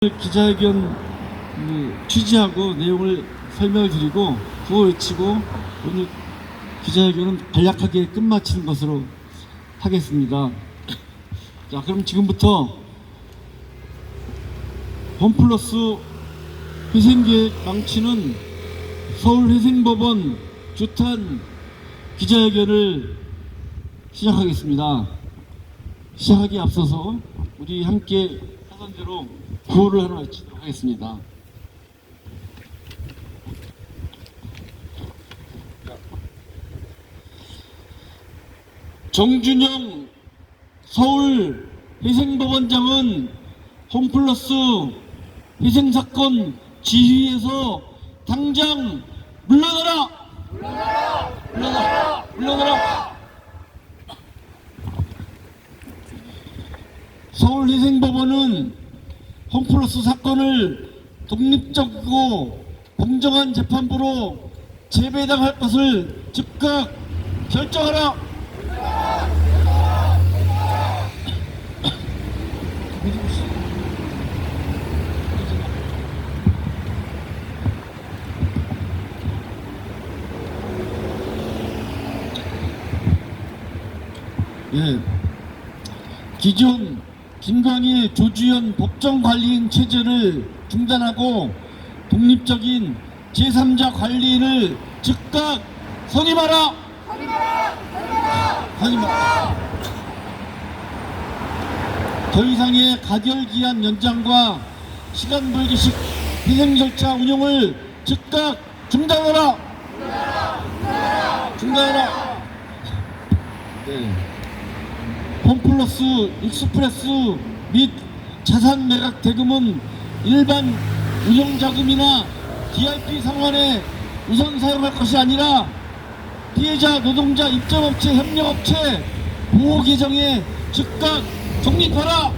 기자회견 취지하고 내용을 설명을 드리고 구호 외치고 오늘 기자회견은 간략하게 끝마치는 것으로 하겠습니다. 자, 그럼 지금부터 홈플러스 회생계획 망치는 서울회생법원 규탄 기자회견을 시작하겠습니다. 시작하기에 앞서서 우리 함께 하던 대로 구호를 하나 외치도록 하겠습니다. 정준영 서울회생법원장은 홈플러스 회생사건 지휘에서 당장 물러나라! 물러나라! 서울회생법원은 홈플러스 사건을 독립적이고 공정한 재판부로 재배당할 것을 즉각 결정하라. 예, 기존 김광일, 조주현 법정관리인 체제를 중단하고 독립적인 제3자 관리인을 즉각 선임하라! 더 이상의 가결기한 연장과 시간벌기식 희생 절차 운용을 즉각 중단하라! 네. 홈플러스 익스프레스 및 자산 매각 대금은 일반 운영자금이나 DRP 상환에 우선 사용할 것이 아니라 피해자 노동자 입점업체 협력업체 보호 계정에 즉각 적립하라.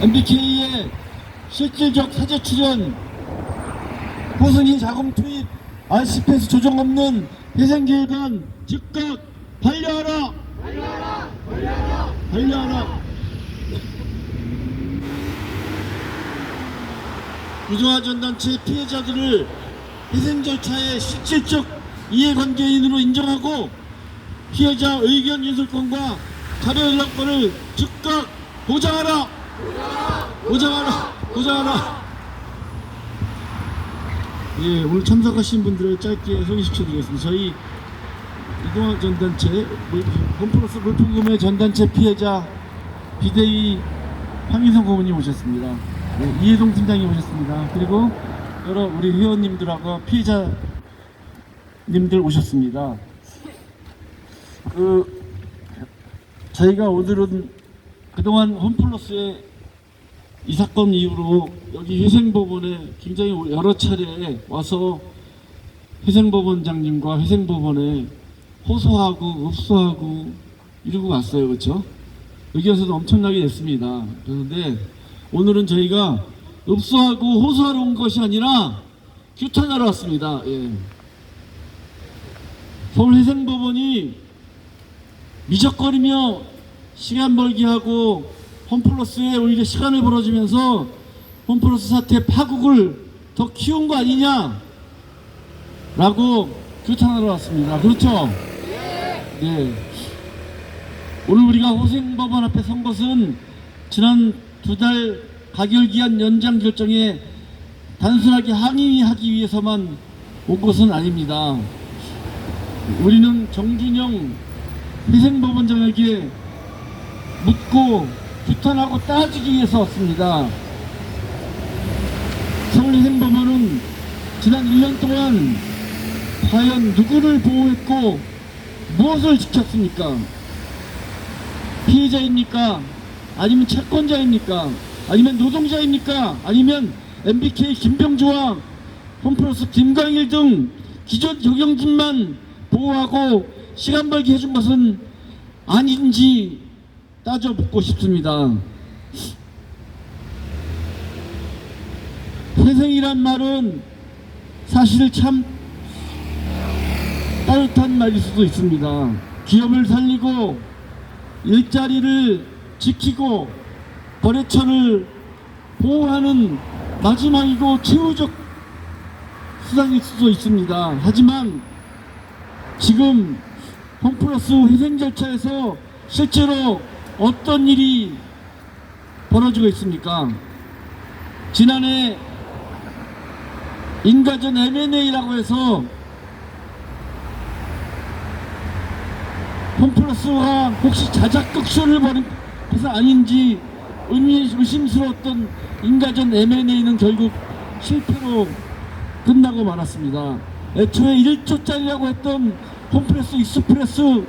MBK의 실질적 사재 출연, 호승이 자금 투입, RCP에서 조정 없는 회생계획안 즉각 반려하라. 부정화 전단체 피해자들을 회생 절차의 실질적 이해관계인으로 인정하고 피해자 의견 인솔권과 자료 연락권을 즉각 보장하라. 예, 오늘 참석하신 분들을 짧게 소개시켜드리겠습니다. 저희 이동학 전단체, 홈플러스 물품구매 전단체 피해자 비대위 황인성 고문님 오셨습니다. 네, 이해동 팀장님 오셨습니다. 그리고 여러 우리 회원님들하고 피해자님들 오셨습니다. 저희가 오늘은 그동안 홈플러스의 이 사건 이후로 여기 회생법원에 굉장히 여러 차례 와서 회생법원장님과 회생법원에 호소하고 읍소하고 이러고 왔어요. 그렇죠? 여기 와서도 엄청나게 됐습니다. 그런데 오늘은 저희가 읍소하고 호소하러 온 것이 아니라 규탄하러 왔습니다. 예. 서울회생법원이 미적거리며 시간 벌기하고 홈플러스에 오히려 시간을 벌어주면서 홈플러스 사태 파국을 더 키운 거 아니냐 라고 규탄하러 왔습니다. 그렇죠? 네. 오늘 우리가 회생법원 앞에 선 것은 지난 2달 가결기한 연장 결정에 단순하게 항의하기 위해서만 온 것은 아닙니다. 우리는 정준영 회생법원장에게 묻고 규탄하고 따지기 위해서 왔습니다. 서울회생법원은 지난 1년 동안 과연 누구를 보호했고 무엇을 지켰습니까? 피해자입니까? 아니면 채권자입니까? 아니면 노동자입니까? 아니면 MBK 김병주와 홈플러스 김광일 등 기존 경영진만 보호하고 시간 벌게 해준 것은 아닌지 따져 묻고 싶습니다. 회생이란 말은 사실 참 따뜻한 말일 수도 있습니다. 기업을 살리고 일자리를 지키고 거래처를 보호하는 마지막이고 최후적 수단일 수도 있습니다. 하지만 지금 홈플러스 회생 절차에서 실제로 어떤 일이 벌어지고 있습니까? 지난해 인가전 M&A라고 해서 홈플러스가 혹시 자작극쇼를 벌인 것은 아닌지 의심스러웠던 인가전 M&A는 결국 실패로 끝나고 말았습니다. 애초에 1조짜리라고 했던 홈플러스 익스프레스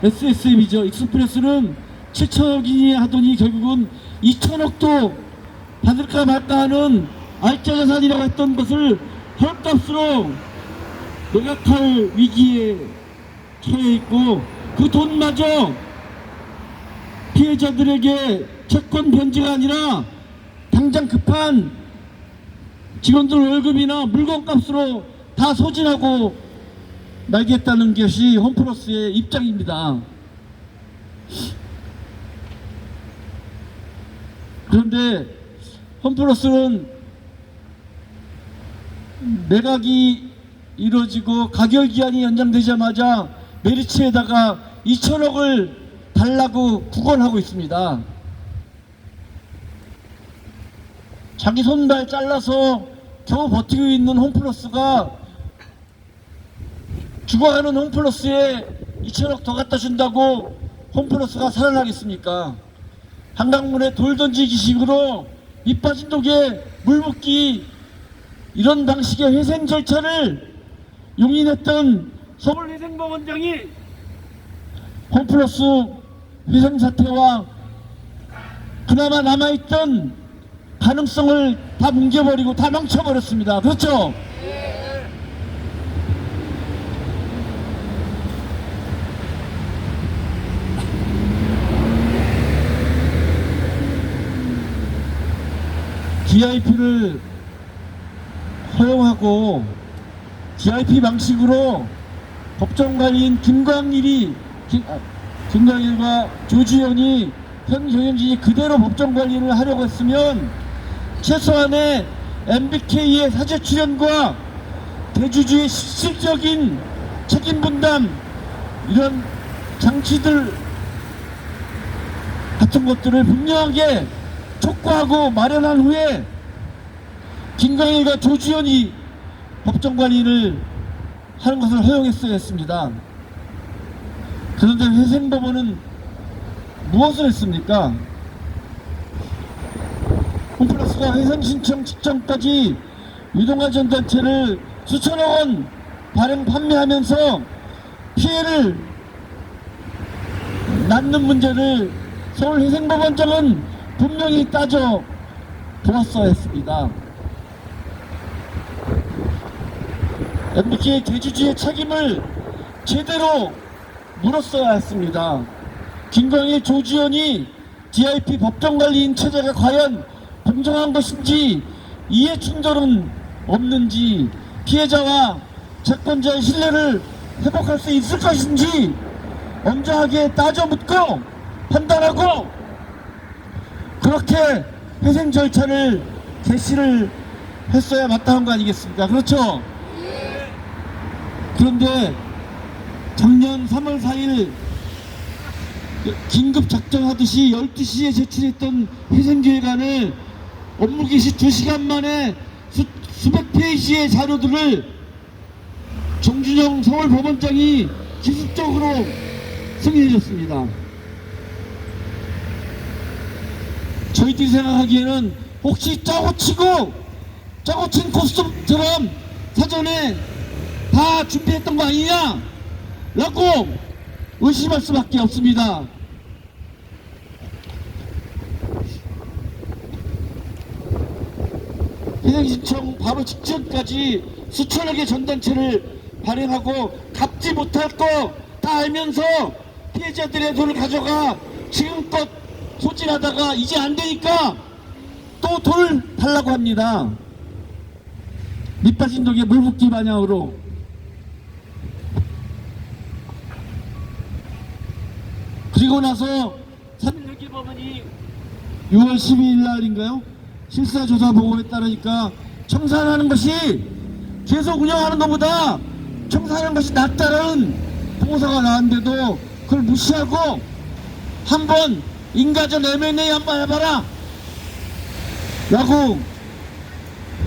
SSM이죠. 익스프레스는 7천억이니 하더니 결국은 2천억도 받을까 말까 하는 알짜자산이라고 했던 것을 헐값으로 매각할 위기에 처해 있고, 그 돈마저 피해자들에게 채권 변제가 아니라 당장 급한 직원들 월급이나 물건값으로 다 소진하고 말겠다는 것이 홈플러스의 입장입니다. 그런데 홈플러스는 매각이 이루어지고 가결기한이 연장되자마자 메리츠에다가 2천억을 달라고 구걸하고 있습니다. 자기 손발 잘라서 겨우 버티고 있는 홈플러스가 죽어가는 홈플러스에 2천억 더 갖다 준다고 홈플러스가 살아나겠습니까? 한강물에 돌 던지기 식으로 밑빠진 독에 물 붓기, 이런 방식의 회생 절차를 용인했던 서울회생법원장이 홈플러스 회생 사태와 그나마 남아있던 가능성을 다 뭉개버리고 다 망쳐버렸습니다. 그렇죠? DIP를 허용하고 DIP 방식으로 법정관리인 김광일과 조지현이 현 경영진이 그대로 법정관리를 하려고 했으면 최소한의 MBK의 사제 출연과 대주주의 실질적인 책임 분담, 이런 장치들 같은 것들을 분명하게 촉구하고 마련한 후에 김광일과 조지현이 법정관리를 하는 것을 허용했어야 했습니다. 그런데 회생법원은 무엇을 했습니까? 홈플러스가 회생 신청 직전까지 유동화 전단체를 수천억 원 발행 판매하면서 피해를 낳는 문제를 서울회생법원장은 분명히 따져 보았어야 했습니다. MBK 대주주의 책임을 제대로 물었어야 했습니다. 김광일, 조지현이 DIP 법정관리인 체제가 과연 공정한 것인지, 이해 충돌은 없는지, 피해자와 채권자의 신뢰를 회복할 수 있을 것인지 엄정하게 따져 묻고 판단하고 그렇게 회생 절차를 개시를 했어야 마땅한 거 아니겠습니까? 그렇죠? 그런데 작년 3월 4일 긴급 작정하듯이 12시에 제출했던 회생계획안을 업무 개시 2시간 만에 수백 페이지의 자료들을 정준영 서울법원장이 기습적으로 승인해줬습니다. 저희들이 생각하기에는 혹시 짜고 친 코스튬처럼 사전에 다 준비했던 거 아니냐 라고 의심할 수밖에 없습니다. 회생신청 바로 직전까지 수천억의 전단체를 발행하고 갚지 못할 거 다 알면서 피해자들의 돈을 가져가 지금껏 소진하다가 이제 안 되니까 또 돈을 달라고 합니다. 밑빠진 독에 물 붓기 마냥으로. 그리고 나서 3일 법원이 6월 12일 날인가요? 실사조사 보고에 따르니까 청산하는 것이 계속 운영하는 것보다 청산하는 것이 낫다는 보고서가 나왔는데도 그걸 무시하고 한번 인가전 M&A 한번 해봐라 라고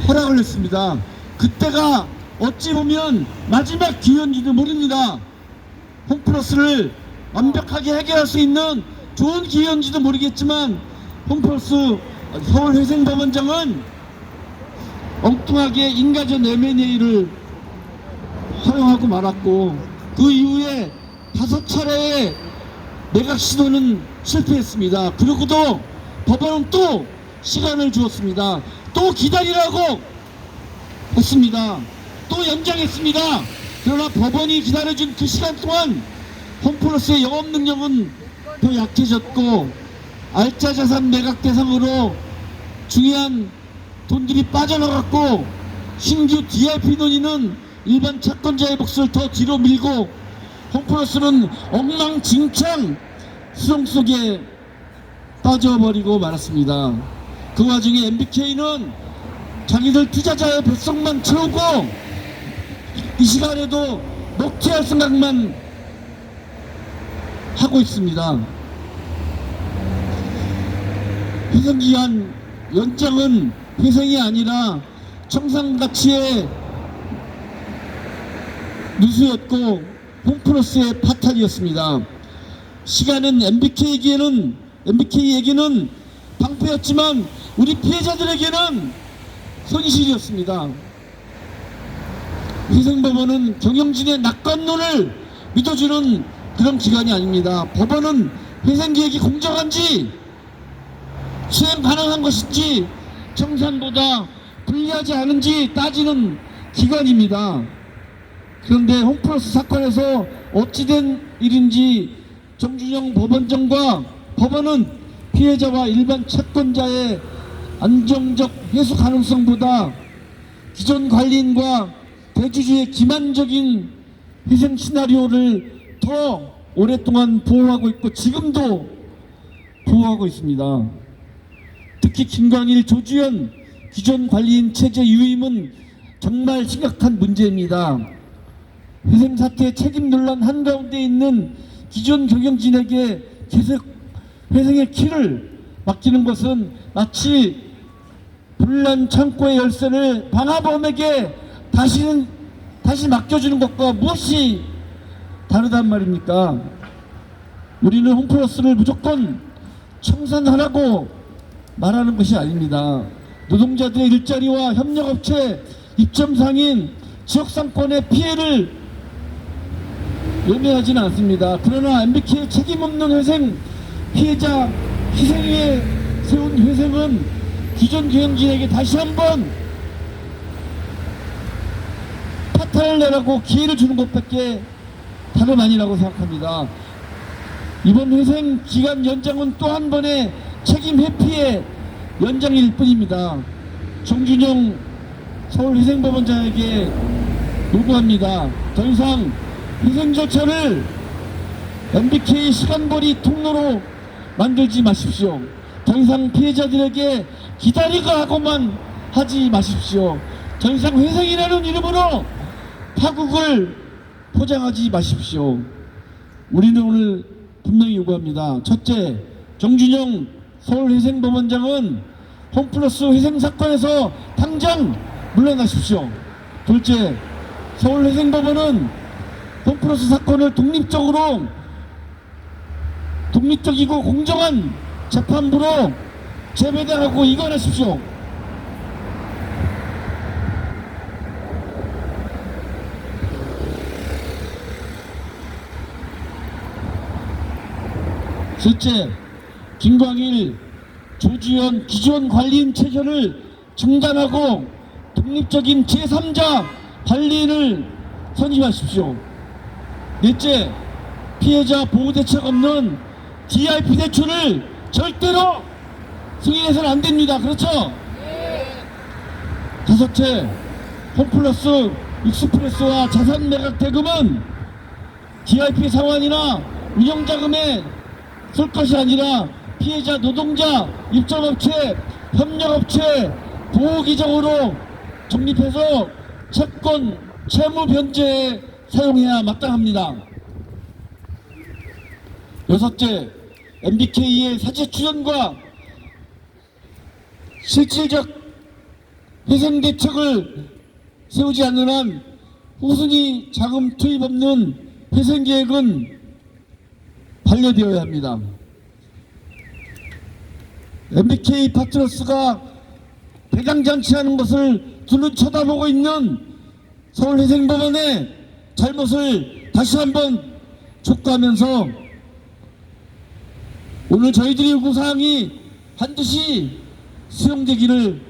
허락을 했습니다. 그때가 어찌 보면 마지막 기회인지도 모릅니다. 홈플러스를 완벽하게 해결할 수 있는 좋은 기회인지도 모르겠지만 홈플러스 서울회생법원장은 엉뚱하게 인가전 M&A를 허용하고 말았고 그 이후에 5차례의 매각 시도는 실패했습니다. 그리고도 법원은 또 시간을 주었습니다. 또 기다리라고 했습니다. 또 연장했습니다. 그러나 법원이 기다려준 그 시간 동안 홈플러스의 영업 능력은 더 약해졌고 알짜 자산 매각 대상으로 중요한 돈들이 빠져나갔고 신규 DIP 논의는 일반 채권자의 몫을 더 뒤로 밀고 홈플러스는 엉망진창 수렁 속에 빠져버리고 말았습니다. 그 와중에 MBK는 자기들 투자자의 뱃속만 채우고 이 시간에도 먹튀할 생각만 하고 있습니다. 회생기한 연장은 회생이 아니라 청산가치의 누수였고 홈플러스의 파탄이었습니다. 시간은 MBK에게는 방패였지만 우리 피해자들에게는 손실이었습니다. 회생법원은 경영진의 낙관론을 믿어주는 그런 기관이 아닙니다. 법원은 회생계획이 공정한지 수행 가능한 것인지 청산보다 불리하지 않은지 따지는 기관입니다. 그런데 홈플러스 사건에서 어찌된 일인지 정준영 법원장과 법원은 피해자와 일반 채권자의 안정적 회수 가능성보다 기존 관리인과 대주주의 기만적인 희생 시나리오를 더 오랫동안 보호하고 있고 지금도 보호하고 있습니다. 특히 김광일, 조주현 기존 관리인 체제 유임은 정말 심각한 문제입니다. 회생 사태 책임 논란 한가운데 있는 기존 경영진에게 계속 회생의 키를 맡기는 것은 마치 불난 창고의 열쇠를 방화범에게 다시 맡겨주는 것과 무엇이 다르단 말입니까? 우리는 홈플러스를 무조건 청산하라고 말하는 것이 아닙니다. 노동자들의 일자리와 협력업체 입점상인 지역상권의 피해를 외면하지는 않습니다. 그러나 MBK의 책임없는 회생 피해자 희생 위에 세운 회생은 기존 경영진에게 다시 한번 파탄을 내라고 기회를 주는 것밖에 다름 아니라고 생각합니다. 이번 회생 기간 연장은 또 한 번의 책임 회피의 연장일 뿐입니다. 정준영 서울회생법원장에게 요구합니다. 더 이상 회생 절차를 MBK 시간벌이 통로로 만들지 마십시오. 더 이상 피해자들에게 기다리라고만 하지 마십시오. 더 이상 회생이라는 이름으로 파국을 포장하지 마십시오. 우리는 오늘 분명히 요구합니다. 첫째, 정준영 서울회생법원장은 홈플러스 회생사건에서 당장 물러나십시오. 둘째, 서울회생법원은 홈플러스 사건을 독립적이고 공정한 재판부로 재배당하고 이관하십시오. 셋째, 김광일, 조주현 기존 관리인 체제를 중단하고 독립적인 제3자 관리인을 선임하십시오. 넷째, 피해자 보호대책 없는 DIP 대출을 절대로 승인해서는 안 됩니다. 그렇죠? 다섯째, 홈플러스 익스프레스와 자산 매각 대금은 DIP 상환이나 운영자금에 쓸 것이 아니라 피해자 노동자, 입점업체, 협력업체 보호기정으로 정립해서 채권, 채무 변제에 사용해야 마땅합니다. 여섯째, MBK의 사채 추전과 실질적 회생 대책을 세우지 않는 한 후순위 자금 투입 없는 회생 계획은 반려되어야 합니다. MBK 파트너스가 배당잔치하는 것을 두 눈 쳐다보고 있는 서울회생법원의 잘못을 다시 한번 촉구하면서 오늘 저희들의 요구사항이 반드시 수용되기를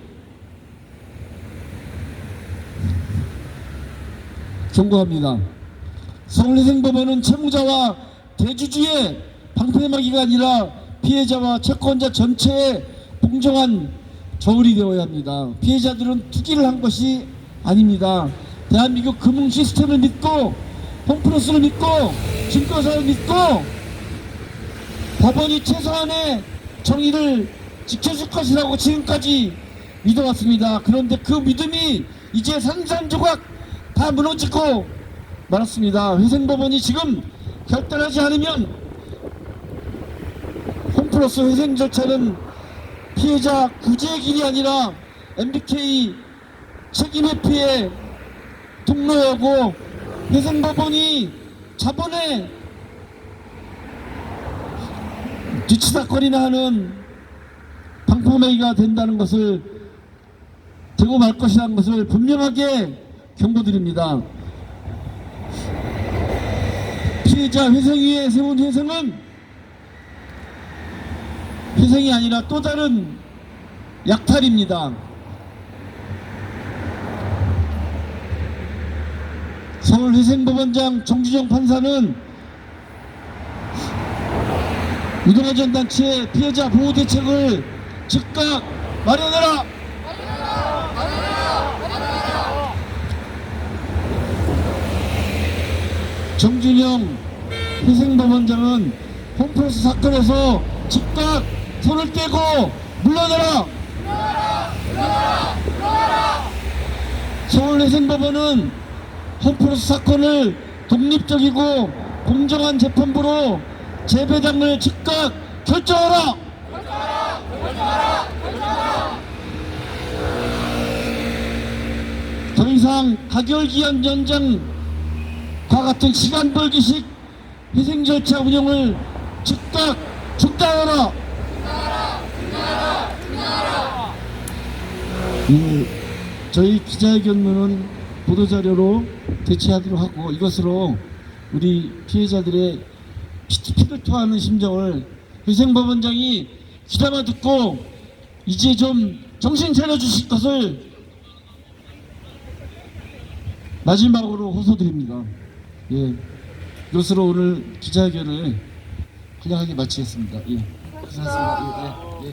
경고합니다. 서울회생법원은 채무자와 대주주의 방패막이가 아니라 피해자와 채권자 전체의 공정한 저울이 되어야 합니다. 피해자들은 투기를 한 것이 아닙니다. 대한민국 금융 시스템을 믿고 홈플러스를 믿고 증권사를 믿고 법원이 최소한의 정의를 지켜줄 것이라고 지금까지 믿어왔습니다. 그런데 그 믿음이 이제 산산조각 다 무너지고 말았습니다. 회생법원이 지금 결단하지 않으면 홈플러스 회생 절차는 피해자 구제의 길이 아니라 MBK 책임 회피의 통로하고 회생법원이 자본에 뒤치다거리나 하는 방파매기가 된다는 것을 되고 말 것이라는 것을 분명하게 경고드립니다. 피해자 회생위에 세운 회생은 회생이 아니라 또 다른 약탈입니다. 서울회생법원장 정주정 판사는 유동화전단체의 피해자 보호대책을 즉각 마련해라! 정준영 회생법원장은 홈플러스 사건에서 즉각 손을 떼고 물러나라! 서울회생법원은 홈플러스 사건을 독립적이고 공정한 재판부로 재배당을 즉각 결정하라! 더 이상 가결기한 연장과 같은 시간 벌기식 회생 절차 운영을 즉각 중단하라! 저희 기자회견문은 보도자료로 대체하도록 하고 이것으로 우리 피해자들의 피를 토하는 심정을 회생법원장이 귀담아 듣고 이제 좀 정신 차려주실 것을 마지막으로 호소드립니다. 예, 이것으로 오늘 기자회견을 간략하게 마치겠습니다. 예, 고생하셨습니다. 예, 예.